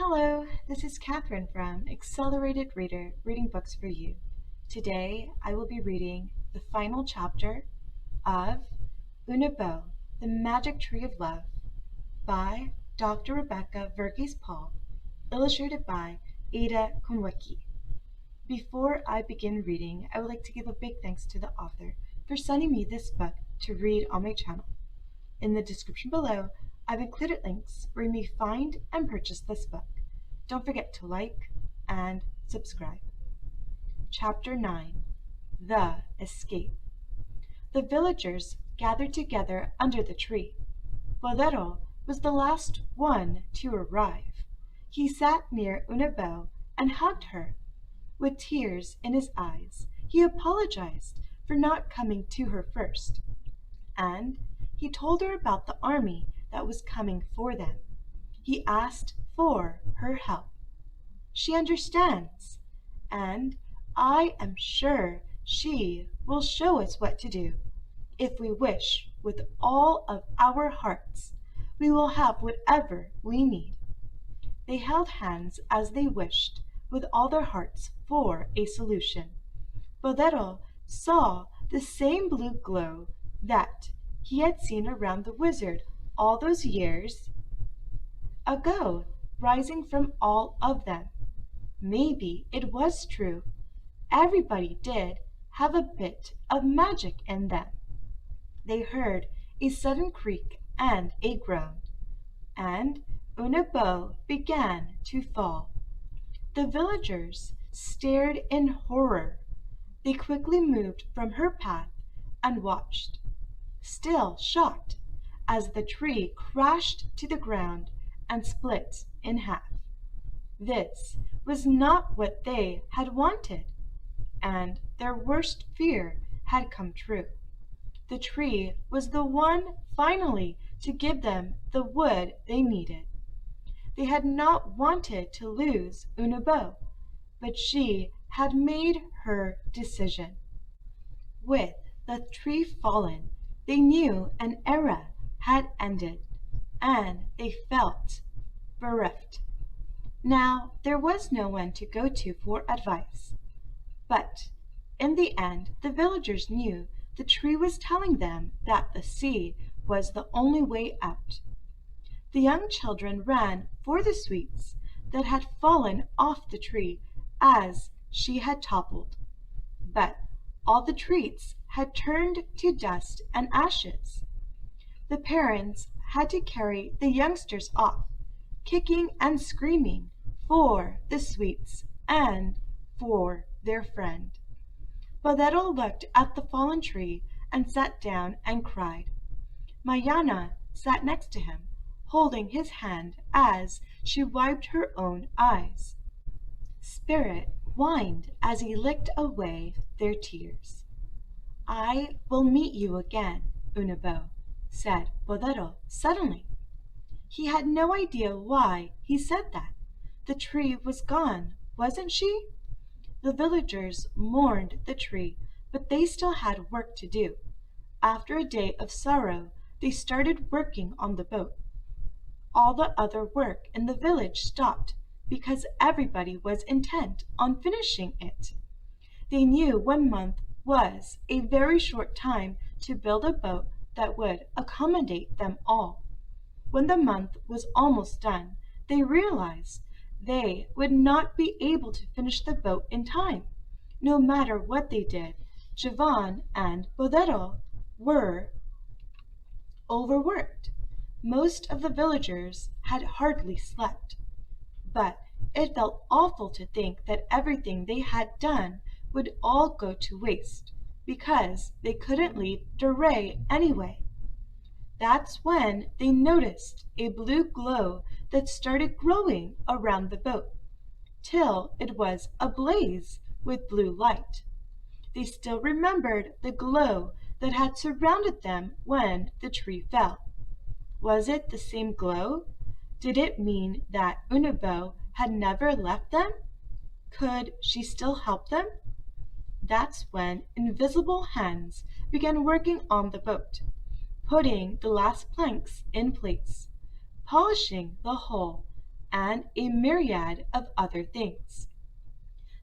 Hello, this is Catherine from Accelerated Reader, reading books for you. Today I will be reading the final chapter of Unabo, The Magic Tree of Love by Dr. Rebecca Verghese Paul, illustrated by Ada Konewki. Before I begin reading, I would like to give a big thanks to the author for sending me this book to read on my channel. In the description below, I've included links where you may find and purchase this book. Don't forget to like and subscribe. Chapter 9 The Escape. The villagers gathered together under the tree. Bodero was the last one to arrive. He sat near Unabo and hugged her. With tears in his eyes, he apologized for not coming to her first, and he told her about the army that was coming for them. He asked for her help. She understands, and I am sure she will show us what to do. If we wish with all of our hearts, we will have whatever we need. They held hands as they wished with all their hearts for a solution. Bodero saw the same blue glow that he had seen around the wizard all those years ago, rising from all of them. Maybe it was true. Everybody did have a bit of magic in them. They heard a sudden creak and a groan, and Unabo began to fall. The villagers stared in horror. They quickly moved from her path and watched, still shocked, as the tree crashed to the ground and split in half. This was not what they had wanted, and their worst fear had come true. The tree was the one finally to give them the wood they needed. They had not wanted to lose Unabo, but she had made her decision. With the tree fallen, they knew an era had ended, and they felt bereft. Now there was no one to go to for advice. But in the end, the villagers knew the tree was telling them that the sea was the only way out. The young children ran for the sweets that had fallen off the tree as she had toppled. But all the treats had turned to dust and ashes. The parents had to carry the youngsters off, kicking and screaming for the sweets and for their friend. Bodero looked at the fallen tree and sat down and cried. Mayana sat next to him, holding his hand as she wiped her own eyes. Spirit whined as he licked away their tears. I will meet you again, Unabo, said Bodero suddenly. He had no idea why he said that. The tree was gone, wasn't she? The villagers mourned the tree, but they still had work to do. After a day of sorrow, they started working on the boat. All the other work in the village stopped because everybody was intent on finishing it. They knew 1 month was a very short time to build a boat that would accommodate them all. When the month was almost done, they realized they would not be able to finish the boat in time. No matter what they did, Javan and Bodero were overworked. Most of the villagers had hardly slept, but it felt awful to think that everything they had done would all go to waste because they couldn't leave Duray anyway. That's when they noticed a blue glow that started growing around the boat, till it was ablaze with blue light. They still remembered the glow that had surrounded them when the tree fell. Was it the same glow? Did it mean that Unabo had never left them? Could she still help them? That's when invisible hands began working on the boat, putting the last planks in place, polishing the hull, and a myriad of other things.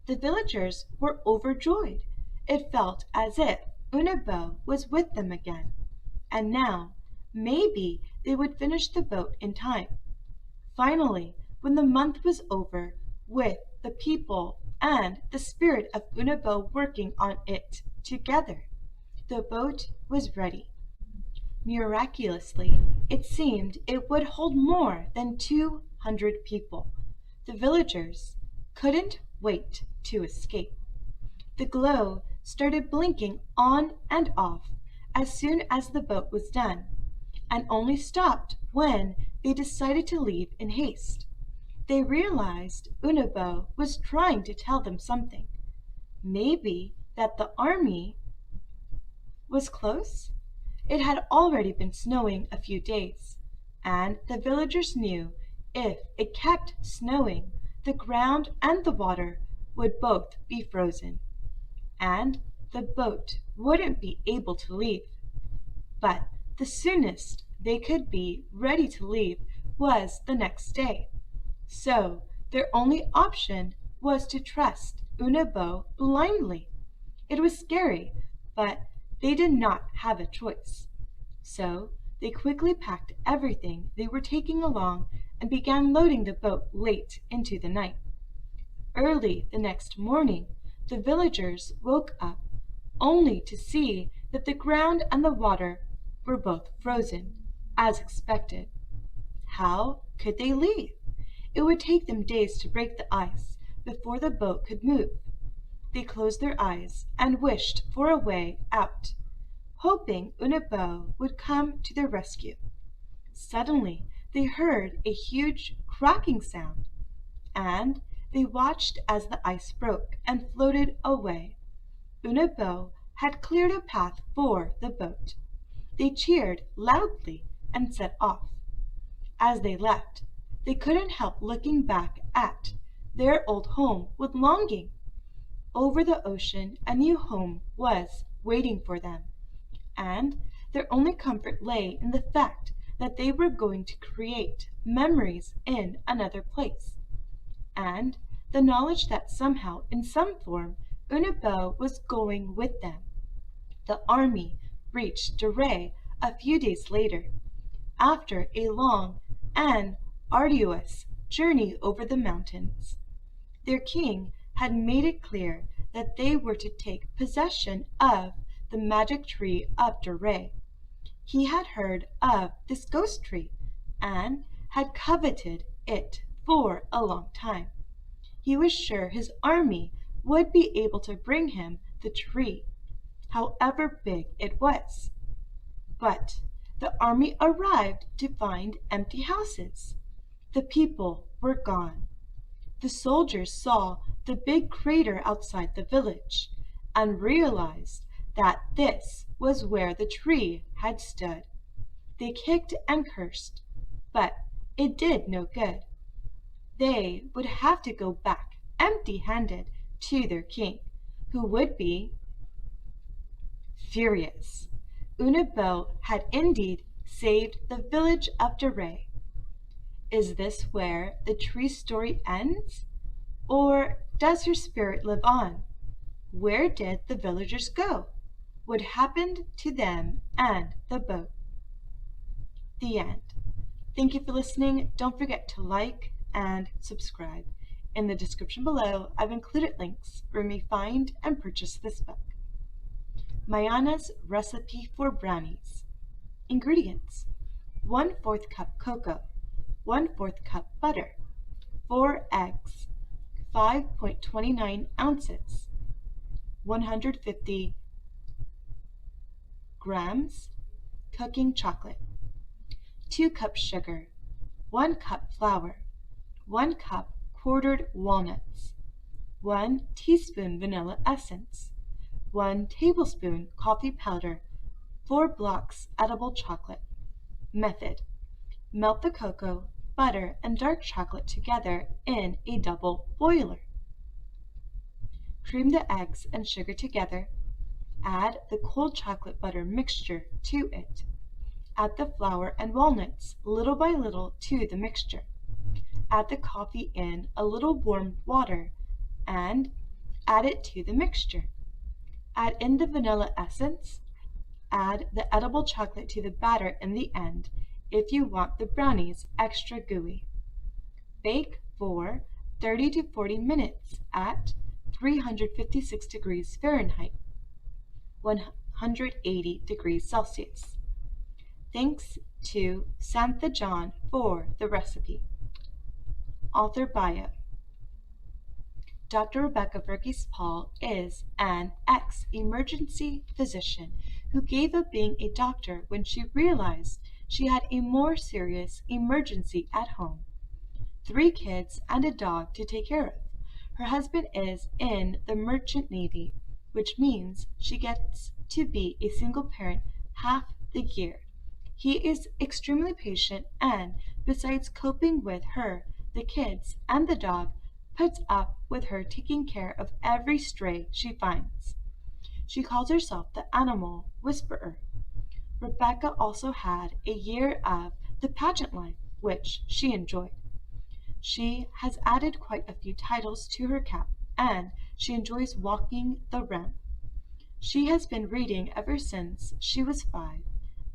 The villagers were overjoyed. It felt as if Unabo was with them again, and now maybe they would finish the boat in time. Finally, when the month was over, with the people and the spirit of Unabo working on it together, the boat was ready. Miraculously, it seemed it would hold more than 200 people. The villagers couldn't wait to escape. The glow started blinking on and off as soon as the boat was done, and only stopped when they decided to leave in haste. They realized Unabo was trying to tell them something. Maybe that the army was close? It had already been snowing a few days, and the villagers knew if it kept snowing, the ground and the water would both be frozen, and the boat wouldn't be able to leave. But the soonest they could be ready to leave was the next day. So their only option was to trust Unabo blindly. It was scary, but they did not have a choice. So they quickly packed everything they were taking along and began loading the boat late into the night. Early the next morning, the villagers woke up only to see that the ground and the water were both frozen, as expected. How could they leave? It would take them days to break the ice before the boat could move. They closed their eyes and wished for a way out, hoping Unabo would come to their rescue. Suddenly, they heard a huge cracking sound, and they watched as the ice broke and floated away. Unabo had cleared a path for the boat. They cheered loudly and set off. As they left, they couldn't help looking back at their old home with longing. Over the ocean, a new home was waiting for them, and their only comfort lay in the fact that they were going to create memories in another place, and the knowledge that somehow, in some form, Unabo was going with them. The army reached Duray a few days later, after a long and arduous journey over the mountains. Their king had made it clear that they were to take possession of the magic tree of Duray. He had heard of this ghost tree and had coveted it for a long time. He was sure his army would be able to bring him the tree, however big it was. But the army arrived to find empty houses. The people were gone. The soldiers saw the big crater outside the village and realized that this was where the tree had stood. They kicked and cursed, but it did no good. They would have to go back empty-handed to their king, who would be furious. Unabo had indeed saved the village of Duray. Is this where the tree story ends? Or does her spirit live on? Where did the villagers go? What happened to them and the boat? The end. Thank you for listening. Don't forget to like and subscribe. In the description below, I've included links where you may find and purchase this book. Mayana's recipe for brownies. Ingredients: 1/4 cup cocoa, 1/4 cup butter, 4 eggs, 5.29 ounces, 150 grams cooking chocolate, 2 cups sugar, 1 cup flour, 1 cup quartered walnuts, 1 teaspoon vanilla essence, 1 tablespoon coffee powder, 4 blocks edible chocolate. Method: melt the cocoa, butter, and dark chocolate together in a double boiler. Cream the eggs and sugar together. Add the cold chocolate butter mixture to it. Add the flour and walnuts little by little to the mixture. add the coffee in a little warm water and add it to the mixture. Add in the vanilla essence. Add the edible chocolate to the batter in the end if you want the brownies extra gooey. Bake for 30 to 40 minutes at 356 degrees Fahrenheit, 180 degrees Celsius. Thanks to Samantha John for the recipe. Author Bio. Dr. Rebecca Verghese Paul is an ex-emergency physician who gave up being a doctor when she realized she had a more serious emergency at home. 3 kids and a dog to take care of. Her husband is in the Merchant Navy, which means she gets to be a single parent half the year. He is extremely patient and, besides coping with her, the kids, and the dog, puts up with her taking care of every stray she finds. She calls herself the animal whisperer. Rebecca also had a year of the pageant life, which she enjoyed. She has added quite a few titles to her cap, and she enjoys walking the ramp. She has been reading ever since she was 5,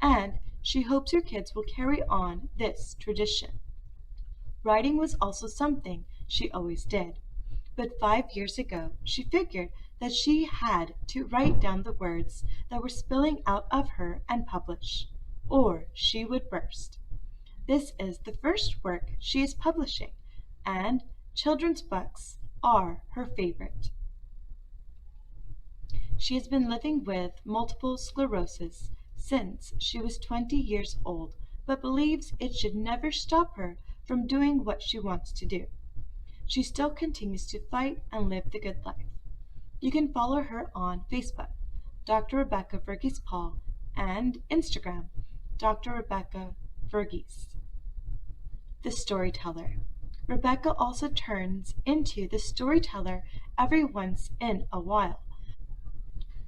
and she hopes her kids will carry on this tradition. Writing was also something she always did, but 5 years ago she figured that she had to write down the words that were spilling out of her and publish, or she would burst. This is the first work she is publishing, and children's books are her favorite. She has been living with multiple sclerosis since she was 20 years old, but believes it should never stop her from doing what she wants to do. She still continues to fight and live the good life. You can follow her on Facebook, Dr. Rebecca Verghese Paul, and Instagram, Dr. Rebecca Verghese. The Storyteller. Rebecca also turns into the storyteller every once in a while.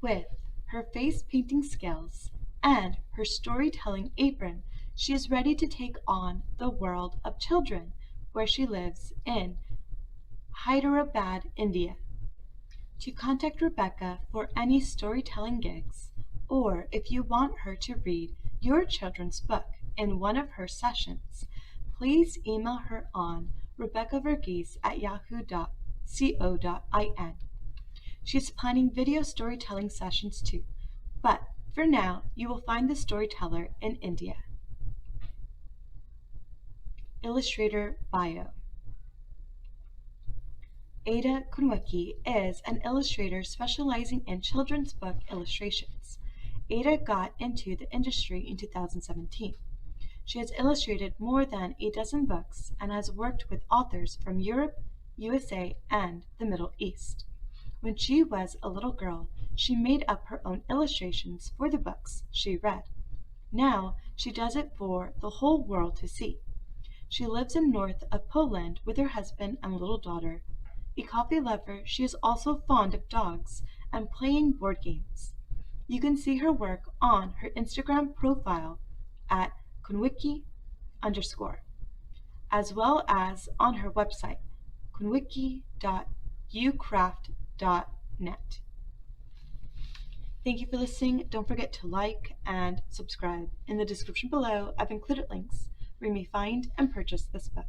With her face painting skills and her storytelling apron, she is ready to take on the world of children, where she lives in Hyderabad, India. To contact Rebecca for any storytelling gigs, or if you want her to read your children's book in one of her sessions, please email her on rebeccaverghese@yahoo.co.in. She is planning video storytelling sessions too, but for now you will find the storyteller in India. Illustrator Bio. Ada Konewki is an illustrator specializing in children's book illustrations. Ada got into the industry in 2017. She has illustrated more than a dozen books and has worked with authors from Europe, USA, and the Middle East. When she was a little girl, she made up her own illustrations for the books she read. Now she does it for the whole world to see. She lives in north of Poland with her husband and little daughter. A coffee lover, she is also fond of dogs and playing board games. You can see her work on her Instagram profile at Konewki_, as well as on her website, konewki.ucraft.net. Thank you for listening. Don't forget to like and subscribe. In the description below, I've included links where you may find and purchase this book.